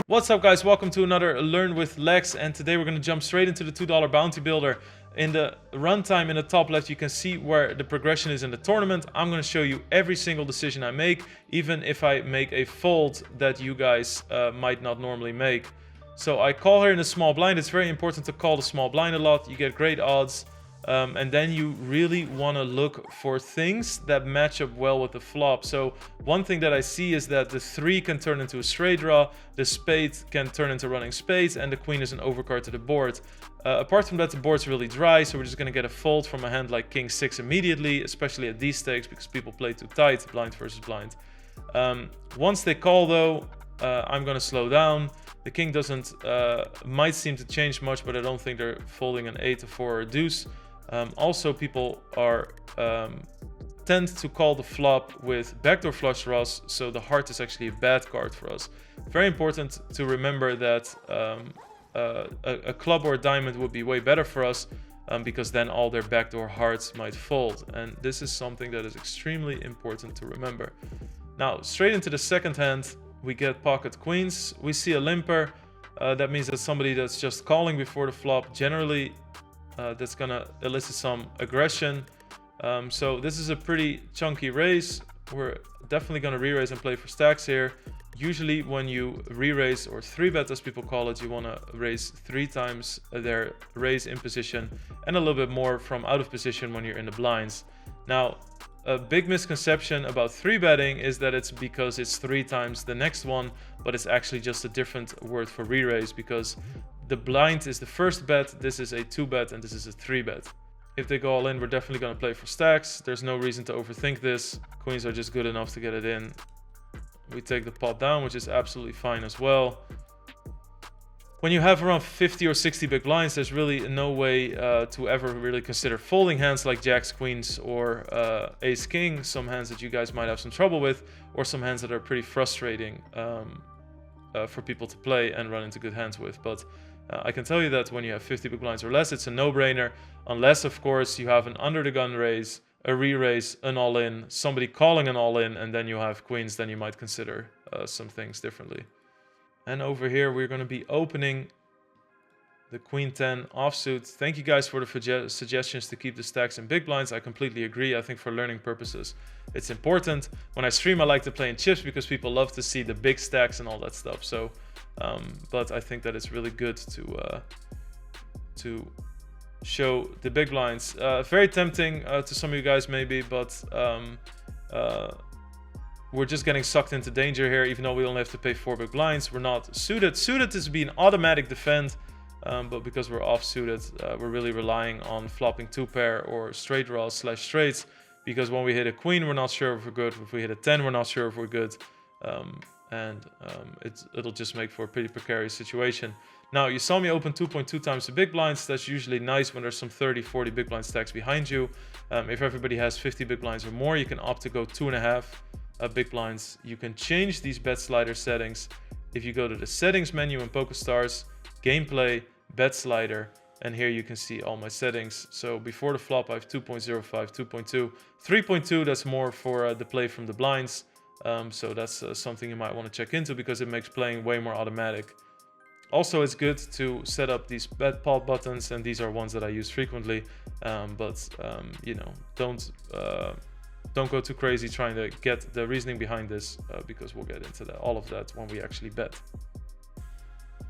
What's up, guys? Welcome to another Learn with Lex, and today we're going to jump straight into the $2 bounty builder. In the runtime in the top left, you can see where the progression is in the tournament. I'm going to show you every single decision I make, even if I make a fold that you guys might not normally make. So I call here in the small blind. It's very important to call the small blind a lot. You get great odds. And then you really want to look for things that match up well with the flop. So one thing that I see is that the 3 can turn into a straight draw, the spade can turn into running spades, and the queen is an overcard to the board. Apart from that, the board's really dry, so we're just going to get a fold from a hand like king 6 immediately, especially at these stakes because people play too tight, blind versus blind. Once they call though, I'm going to slow down. The king doesn't might seem to change much, but I don't think they're folding an 8, a 4, or a deuce. Also, people are tend to call the flop with backdoor flush draws, so the heart is actually a bad card for us. Very important to remember that a club or a diamond would be way better for us, because then all their backdoor hearts might fold, and this is something that is extremely important to remember. Now, straight into the second hand, we get pocket queens. We see a limper. That means that somebody that's just calling before the flop, generally that's gonna elicit some aggression. So this is a pretty chunky raise. We're definitely gonna re-raise and play for stacks here. Usually when you re-raise, or 3-bet as people call it, you wanna raise 3 times their raise in position and a little bit more from out of position when you're in the blinds. Now, a big misconception about 3-betting is that it's because it's 3 times the next one, but it's actually just a different word for re-raise, because the blind is the first bet, this is a 2-bet, and this is a 3-bet. If they go all in, we're definitely going to play for stacks. There's no reason to overthink this. Queens are just good enough to get it in. We take the pot down, which is absolutely fine as well. When you have around 50 or 60 big blinds, there's really no way to ever really consider folding hands like jacks, queens, or ace, king. Some hands that you guys might have some trouble with, or some hands that are pretty frustrating for people to play and run into good hands with. But I can tell you that when you have 50 big blinds or less, it's a no-brainer, unless, of course, you have an under-the-gun raise, a re-raise, an all-in, somebody calling an all-in, and then you have queens, then you might consider some things differently. And over here, we're going to be opening the queen 10 offsuit. Thank you guys for the suggestions to keep the stacks in big blinds. I completely agree. I think for learning purposes, it's important. When I stream, I like to play in chips because people love to see the big stacks and all that stuff. So, but I think that it's really good to show the big blinds. Very tempting to some of you guys maybe, but we're just getting sucked into danger here, even though we only have to pay 4 big blinds. We're not suited. Suited is being automatic defend. But because we're off-suited, we're really relying on flopping 2-pair or straight draws / straights, because when we hit a queen, we're not sure if we're good. If we hit a 10, we're not sure if we're good. It'll just make for a pretty precarious situation. Now, you saw me open 2.2 times the big blinds. That's usually nice when there's some 30, 40 big blind stacks behind you. If everybody has 50 big blinds or more, you can opt to go 2.5 big blinds. You can change these bet slider settings if you go to the settings menu in PokerStars, gameplay, bet slider, and here you can see all my settings. So before the flop, I have 2.05, 2.2, 3.2. That's more for the play from the blinds. So that's something you might want to check into, because it makes playing way more automatic. Also, it's good to set up these bet pot buttons, and these are ones that I use frequently. You know, don't go too crazy trying to get the reasoning behind this, because we'll get into all of that when we actually bet.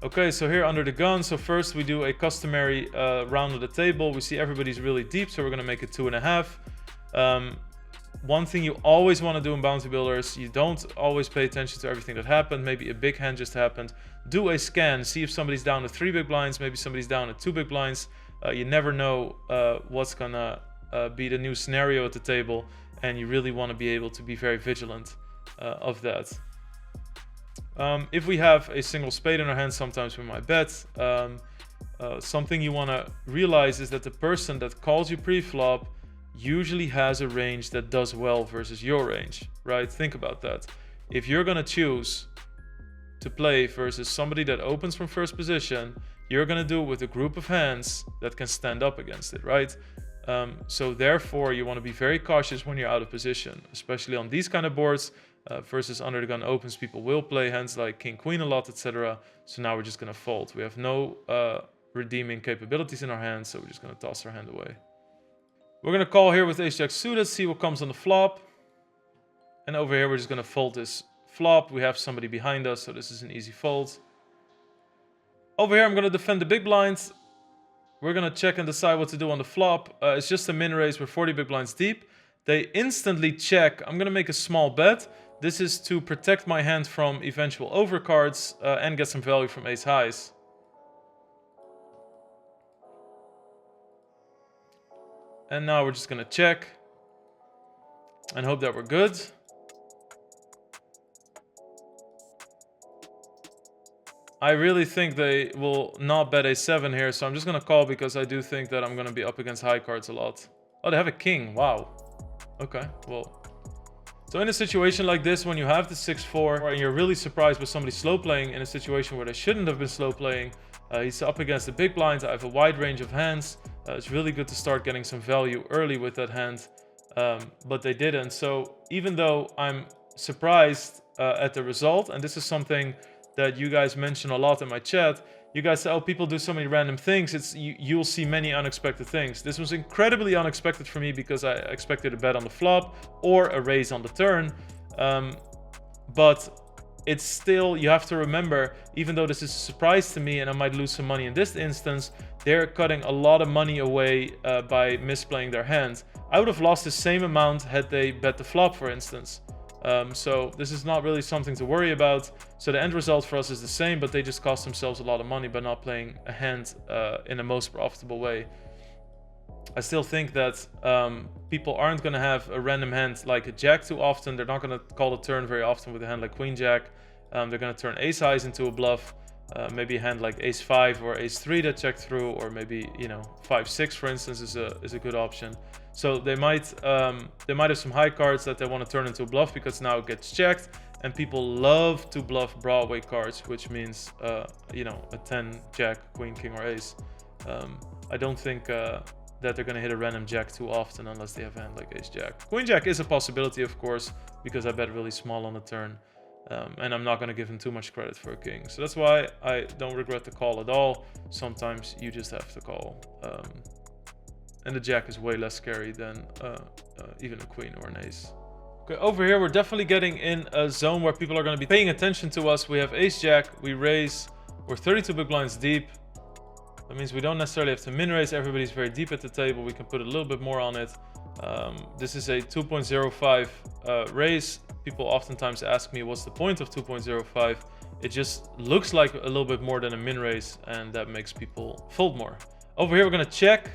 Okay, so here under the gun, so first we do a customary round of the table. We see everybody's really deep, so we're going to make it 2.5. One thing you always want to do in bounty builders, you don't always pay attention to everything that happened. Maybe a big hand just happened. Do a scan, see if somebody's down to 3 big blinds, maybe somebody's down to 2 big blinds. You never know what's going to be the new scenario at the table, and you really want to be able to be very vigilant of that. If we have a single spade in our hand, sometimes we might bet. Something you want to realize is that the person that calls you pre-flop usually has a range that does well versus your range, right? Think about that. If you're going to choose to play versus somebody that opens from first position, you're going to do it with a group of hands that can stand up against it, right? So therefore, you want to be very cautious when you're out of position, especially on these kind of boards. versus under the gun opens, people will play hands like king queen a lot, etc. So now we're just going to fold. We have no redeeming capabilities in our hand, so we're just going to toss our hand away. We're going to call here with ace jack suited, see what comes on the flop. And over here we're just going to fold this flop. We have somebody behind us, so this is an easy fold. Over here I'm going to defend the big blinds. We're going to check and decide what to do on the flop. It's just a min raise. We're 40 big blinds deep. They instantly check. I'm going to make a small bet. This is to protect my hand from eventual overcards and get some value from ace highs. And now we're just going to check and hope that we're good. I really think they will not bet a7 here, so I'm just going to call because I do think that I'm going to be up against high cards a lot. Oh, they have a king. Wow. Okay, well. So in a situation like this, when you have the 6-4 and you're really surprised by somebody slow playing in a situation where they shouldn't have been slow playing, he's up against the big blinds. I have a wide range of hands. It's really good to start getting some value early with that hand, but they didn't. So even though I'm surprised at the result, and this is something that you guys mention a lot in my chat, you guys say, oh, people do so many random things. You'll see many unexpected things. This was incredibly unexpected for me because I expected a bet on the flop or a raise on the turn. But it's still, you have to remember, even though this is a surprise to me and I might lose some money in this instance, they're cutting a lot of money away by misplaying their hand. I would have lost the same amount had they bet the flop, for instance. So this is not really something to worry about. So the end result for us is the same, but they just cost themselves a lot of money by not playing a hand in the most profitable way. I still think that people aren't going to have a random hand like a jack too often. They're not going to call the turn very often with a hand like queen jack. They're going to turn ace highs into a bluff. Maybe a hand like ace 5 or ace 3 that check through, or maybe, you know, 5-6 for instance is a good option. So they might have some high cards that they want to turn into a bluff because now it gets checked, and people love to bluff Broadway cards, which means you know, a 10 jack, queen, king, or ace. I don't think that they're going to hit a random jack too often unless they have a hand like ace jack. Queen jack is a possibility, of course, because I bet really small on the turn. And I'm not going to give him too much credit for a king. So that's why I don't regret the call at all. Sometimes you just have to call. And the jack is way less scary than even a queen or an ace. Okay, over here we're definitely getting in a zone where people are going to be paying attention to us. We have ace jack, we raise, we're 32 big blinds deep. That means we don't necessarily have to min raise. Everybody's very deep at the table. We can put a little bit more on it. This is a 2.05 raise. People oftentimes ask me what's the point of 2.05. It just looks like a little bit more than a min raise, and that makes people fold more. Over here we're going to check.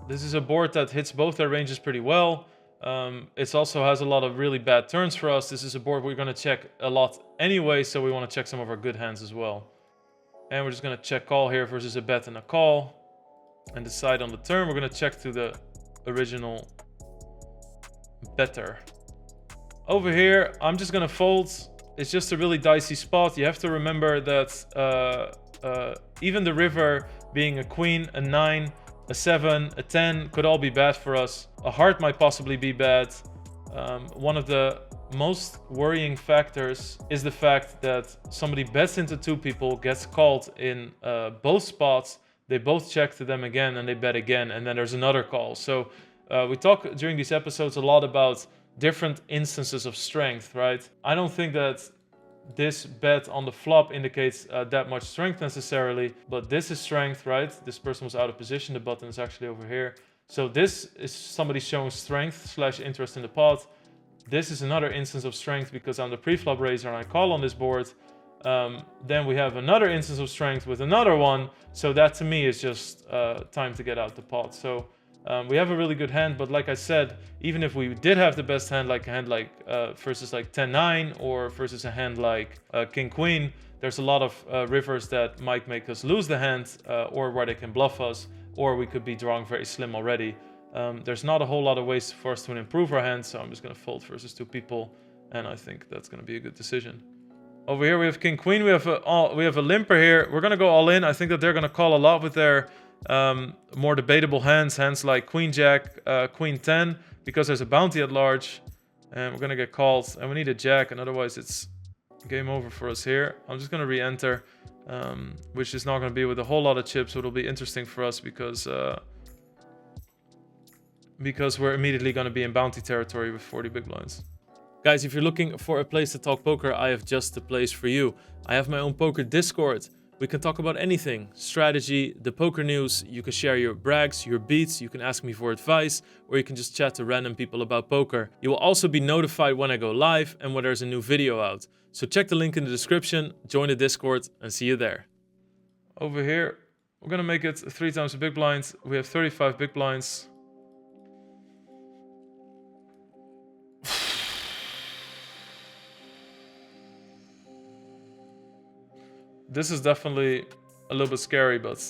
This is a board that hits both their ranges pretty well. It also has a lot of really bad turns for us. This is a board we're going to check a lot anyway, so we want to check some of our good hands as well. And we're just going to check call here versus a bet and a call, and decide on the turn. We're going to check to the original better. Over here I'm just gonna fold. It's just a really dicey spot. You have to remember that even the river being a queen, a 9, a 7, a 10 could all be bad for us. A heart might possibly be bad. One of the most worrying factors is the fact that somebody bets into two people, gets called in both spots, they both check to them again and they bet again, and then there's another call. So we talk during these episodes a lot about different instances of strength, right? I don't think that this bet on the flop indicates that much strength necessarily, but this is strength, right? This person was out of position, the button is actually over here. So this is somebody showing strength / interest in the pot. This is another instance of strength because I'm the pre-flop raiser and I call on this board. Then we have another instance of strength with another one. So that to me is just time to get out the pot. So we have a really good hand, but like I said, even if we did have the best hand, like a hand like versus like 10-9 or versus a hand like king-queen, there's a lot of rivers that might make us lose the hand or where they can bluff us, or we could be drawing very slim already. There's not a whole lot of ways for us to improve our hand, so I'm just going to fold versus two people, and I think that's going to be a good decision. Over here we have king-queen, we have a limper here. We're going to go all in. I think that they're going to call a lot with their more debatable hands like queen-jack, queen-10, because there's a bounty at large. And we're gonna get called, and we need a jack, and otherwise it's game over for us here. I'm just gonna re-enter, which is not gonna be with a whole lot of chips, so it'll be interesting for us because we're immediately gonna be in bounty territory with 40 big blinds. Guys, if you're looking for a place to talk poker, I have just the place for you. I have my own poker Discord. We can talk about anything, strategy, the poker news. You can share your brags, your beats, you can ask me for advice, or you can just chat to random people about poker. You will also be notified when I go live and when there's a new video out. So check the link in the description, join the Discord, and see you there. Over here, we're gonna make it 3 times the big blinds. We have 35 big blinds. This is definitely a little bit scary, but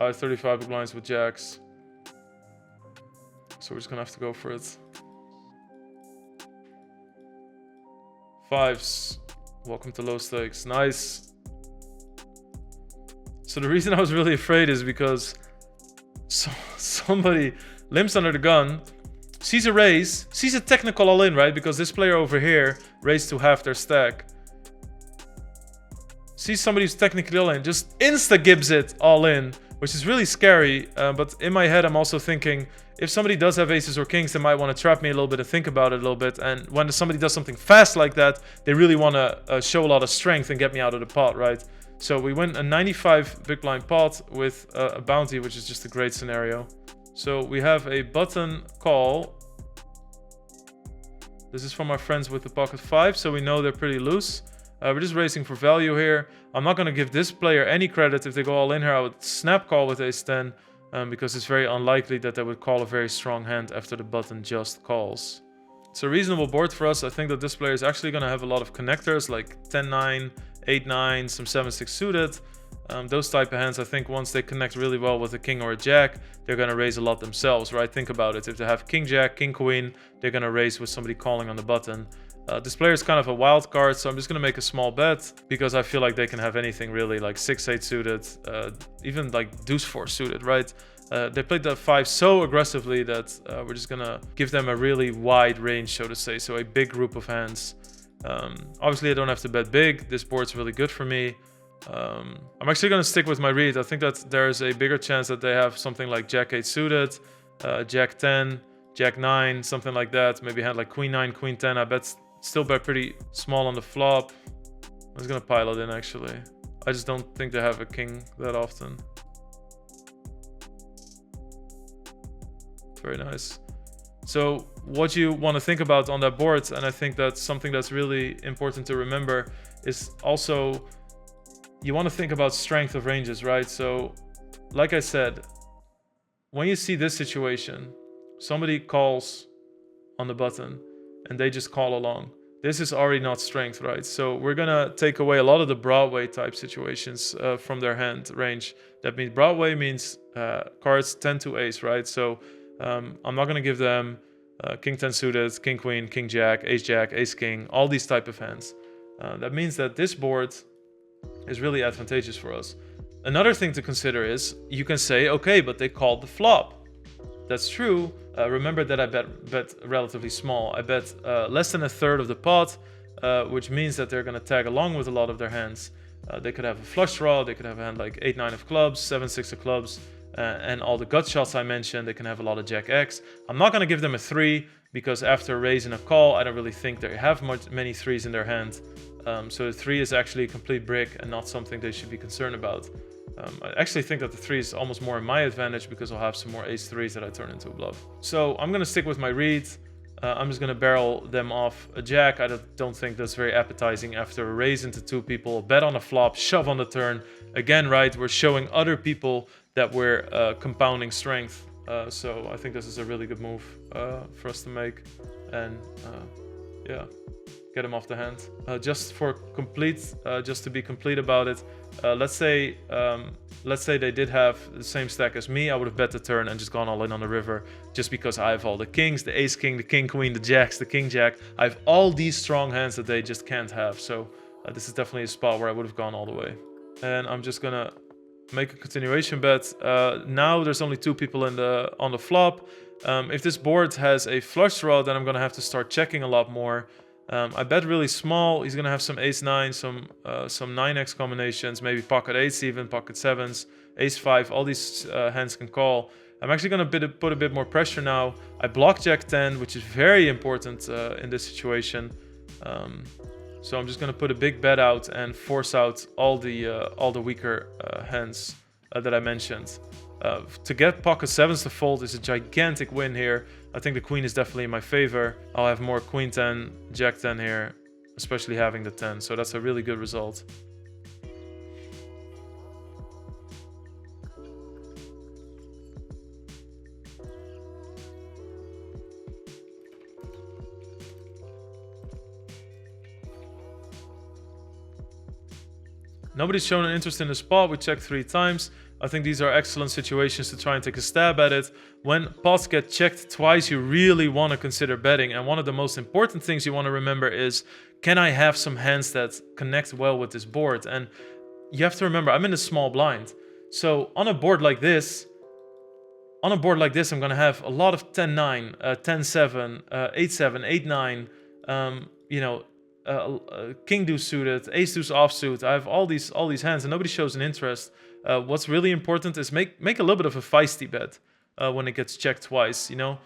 I have 35 big blinds with jacks. So we're just gonna have to go for it. Fives. Welcome to low stakes. Nice. So the reason I was really afraid is because somebody limps under the gun, sees a raise, sees a technical all in, right? Because this player over here raised to half their stack. Sees somebody who's technically all in, just insta-gibbs it all in, which is really scary. But in my head, I'm also thinking, if somebody does have aces or kings, they might want to trap me a little bit and think about it a little bit. And when somebody does something fast like that, they really want to show a lot of strength and get me out of the pot, right? So we win a 95 big blind pot with a bounty, which is just a great scenario. So we have a button call. This is from our friends with the pocket 5, so we know they're pretty loose. We're just racing for value here. I'm not going to give this player any credit. If they go all in here, I would snap call with ace 10 because it's very unlikely that they would call a very strong hand after the button just calls. It's a reasonable board for us. I think that this player is actually going to have a lot of connectors like 10-9, 8-9, some 7-6 suited. Those type of hands, I think once they connect really well with a king or a jack, they're going to raise a lot themselves, right? Think about it. If they have king jack, king queen, they're going to raise with somebody calling on the button. This player is kind of a wild card, so I'm just going to make a small bet because I feel like they can have anything really, like 6-8 suited, even like deuce 4 suited, right? They played that 5 so aggressively that we're just going to give them a really wide range, so to say, so a big group of hands. Obviously, I don't have to bet big. This board's really good for me. I'm actually going to stick with my read. I think that there's a bigger chance that they have something like jack 8 suited, jack 10, jack 9, something like that. Maybe hand like queen 9, queen 10. I bet still bet pretty small on the flop. I'm just going to pile it in, actually. I just don't think they have a king that often. Very nice. So what you want to think about on that board, and I think that's something that's really important to remember, is also you want to think about strength of ranges, right? So like I said, when you see this situation, somebody calls on the button and they just call along. This is already not strength, right? So we're gonna take away a lot of the Broadway type situations from their hand range. That means Broadway means cards 10 to ace, right? So I'm not gonna give them king 10 suited, king queen, king jack, ace king, all these type of hands. That means that this board is really advantageous for us. Another thing to consider is you can say, okay, but they called the flop. That's true. Remember that I bet relatively small. I bet less than a third of the pot, which means that they're going to tag along with a lot of their hands. They could have a flush draw, they could have a hand like 8-9 of clubs, 7-6 of clubs, and all the gut shots I mentioned. They can have a lot of jack X. I'm not going to give them a 3 because after raising a call, I don't really think they have many 3s in their hand. So the 3 is actually a complete brick and not something they should be concerned about. I actually think that the 3 is almost more in my advantage because I'll have some more ace 3s that I turn into a bluff. So I'm going to stick with my read. I'm just going to barrel them off a jack. I don't think that's very appetizing after a raise into 2 people, bet on a flop, shove on the turn. Again, right, we're showing other people that we're compounding strength. So I think this is a really good move for us to make. And yeah, get him off the hand. Just to be complete about it, let's say they did have the same stack as me. I would have bet the turn and just gone all in on the river, just because I have all the kings, the ace king, the king queen, the jacks, the king jack. I have all these strong hands that they just can't have. So this is definitely a spot where I would have gone all the way. And I'm just gonna make a continuation bet. Now there's only 2 people on the flop. If this board has a flush draw, then I'm going to have to start checking a lot more. I bet really small. He's going to have some ace-9, some 9x combinations, maybe pocket 8s even, pocket 7s, ace-5. All these hands can call. I'm actually going to put a bit more pressure now. I block jack-10, which is very important in this situation. So I'm just going to put a big bet out and force out all the weaker hands that I mentioned. To get pocket 7s to fold is a gigantic win here. I think the queen is definitely in my favor. I'll have more queen 10, jack 10 here, especially having the 10. So that's a really good result. Nobody's shown an interest in the spot. We checked 3 times. I think these are excellent situations to try and take a stab at it. When pots get checked twice, you really want to consider betting. And one of the most important things you want to remember is, can I have some hands that connect well with this board? And you have to remember, I'm in a small blind. So on a board like this, I'm going to have a lot of 10-9, 10-7, 8-7, 8-9, you know, king deuce suited, ace deuce offsuit. I have all these hands and nobody shows an interest. What's really important is make a little bit of a feisty bet when it gets checked twice. You know,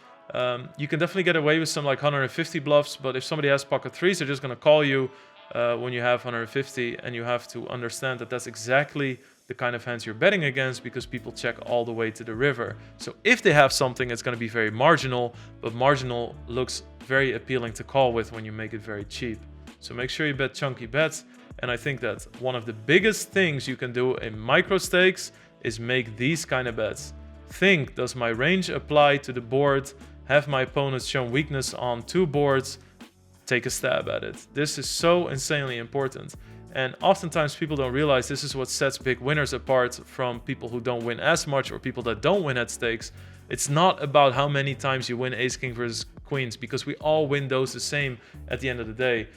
you can definitely get away with some like 150 bluffs, but if somebody has pocket 3s, they're just going to call you when you have 150, and you have to understand that that's exactly the kind of hands you're betting against, because people check all the way to the river. So if they have something, it's going to be very marginal, but marginal looks very appealing to call with when you make it very cheap. So make sure you bet chunky bets. And I think that one of the biggest things you can do in micro stakes is make these kind of bets. Think, does my range apply to the board? Have my opponents shown weakness on 2 boards? Take a stab at it. This is so insanely important. And oftentimes people don't realize this is what sets big winners apart from people who don't win as much, or people that don't win at stakes. It's not about how many times you win ace king versus queens, because we all win those the same at the end of the day.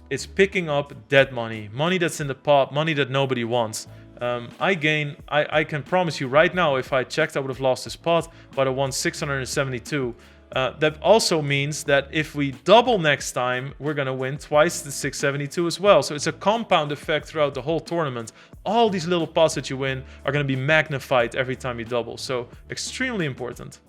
It's picking up dead money, money that's in the pot, money that nobody wants. I can promise you right now, if I checked, I would have lost this pot, but I won 672. That also means that if we double next time, we're going to win twice the 672 as well. So it's a compound effect throughout the whole tournament. All these little pots that you win are going to be magnified every time you double. So extremely important.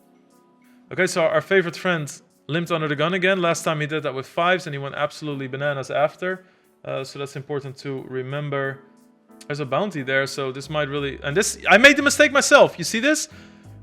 Okay, so our favorite friend limped under the gun again. Last time he did that with 5s and he went absolutely bananas after. So that's important to remember. There's a bounty there, so this might really... And this, I made the mistake myself. You see this?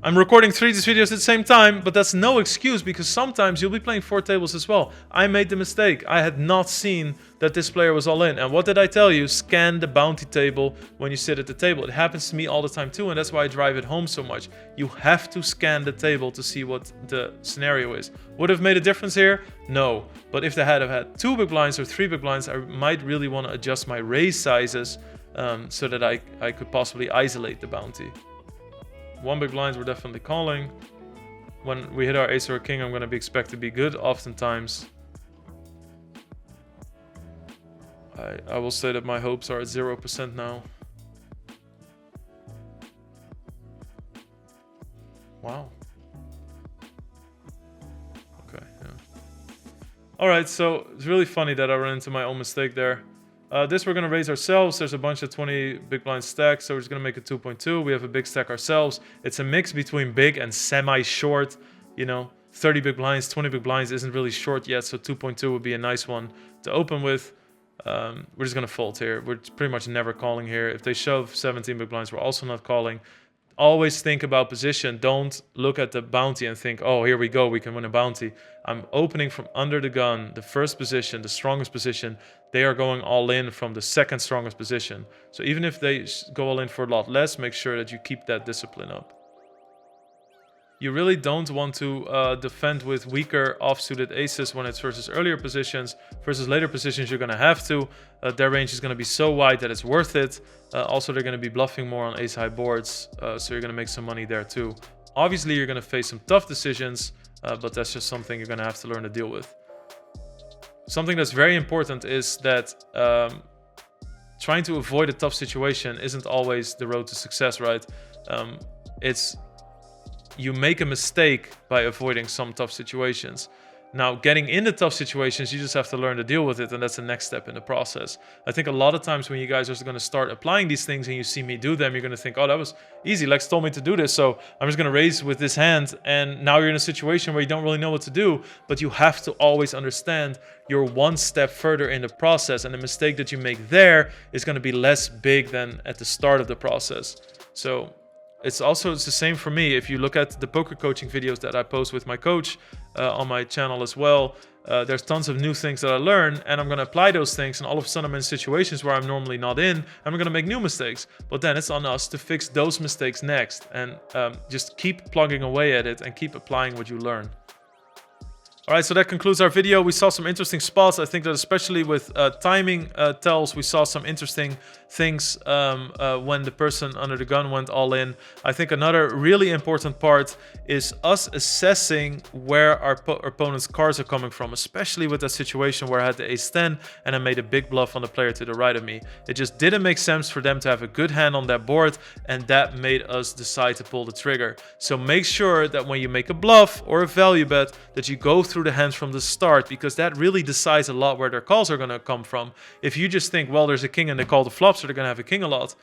I'm recording 3 of these videos at the same time, but that's no excuse, because sometimes you'll be playing 4 tables as well. I made the mistake. I had not seen that this player was all in. And what did I tell you? Scan the bounty table when you sit at the table. It happens to me all the time too, and that's why I drive it home so much. You have to scan the table to see what the scenario is. Would have made a difference here? No. But if they had had 2 big blinds or 3 big blinds, I might really want to adjust my raise sizes so that I could possibly isolate the bounty. 1 big blinds we're definitely calling. When we hit our ace or a king, I'm going to be expected to be good oftentimes. I will say that my hopes are at 0% now. Wow. Okay, yeah. Alright, so it's really funny that I ran into my own mistake there. This we're going to raise ourselves. There's a bunch of 20 big blind stacks, so we're just going to make it 2.2. We have a big stack ourselves. It's a mix between big and semi-short. You know, 30 big blinds, 20 big blinds isn't really short yet, so 2.2 would be a nice one to open with. We're just going to fold here. We're pretty much never calling here. If they shove 17 big blinds, we're also not calling. Always think about position. Don't look at the bounty and think, oh, here we go, we can win a bounty. I'm opening from under the gun, the first position, the strongest position. They are going all in from the second strongest position. So even if they go all in for a lot less, make sure that you keep that discipline up. You really don't want to defend with weaker offsuited aces when it's versus earlier positions. Versus later positions, you're going to have to. Their range is going to be so wide that it's worth it. Also, they're going to be bluffing more on ace-high boards, so you're going to make some money there too. Obviously, you're going to face some tough decisions, but that's just something you're going to have to learn to deal with. Something that's very important is that trying to avoid a tough situation isn't always the road to success, right? you make a mistake by avoiding some tough situations. Now, getting into tough situations, you just have to learn to deal with it, and that's the next step in the process. I think a lot of times when you guys are going to start applying these things and you see me do them, you're going to think, oh, that was easy. Lex told me to do this, so I'm just going to raise with this hand, and now you're in a situation where you don't really know what to do, but you have to always understand you're one step further in the process, and the mistake that you make there is going to be less big than at the start of the process. So it's the same for me. If you look at the poker coaching videos that I post with my coach on my channel as well, there's tons of new things that I learn, and I'm going to apply those things, and all of a sudden I'm in situations where I'm normally not in, and I'm going to make new mistakes. But then it's on us to fix those mistakes next, and just keep plugging away at it and keep applying what you learn. All right, so that concludes our video. We saw some interesting spots. I think that especially with timing tells, we saw some interesting things when the person under the gun went all in. I think another really important part is us assessing where our opponent's cards are coming from, especially with that situation where I had the ace-10 and I made a big bluff on the player to the right of me. It just didn't make sense for them to have a good hand on that board, and that made us decide to pull the trigger. So make sure that when you make a bluff or a value bet, that you go through the hands from the start, because that really decides a lot where their calls are going to come from. If you just think, well, there's a king and they call the flop, so they're going to have a king a lot,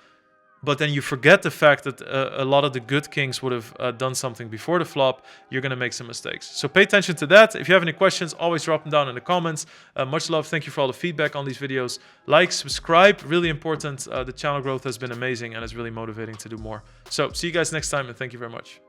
but then you forget the fact that a lot of the good kings would have done something before the flop, you're going to make some mistakes. So pay attention to that. If you have any questions, always drop them down in the comments. Much love. Thank you for all the feedback on these videos. Like, subscribe, really important. The channel growth has been amazing and it's really motivating to do more. So see you guys next time, and thank you very much.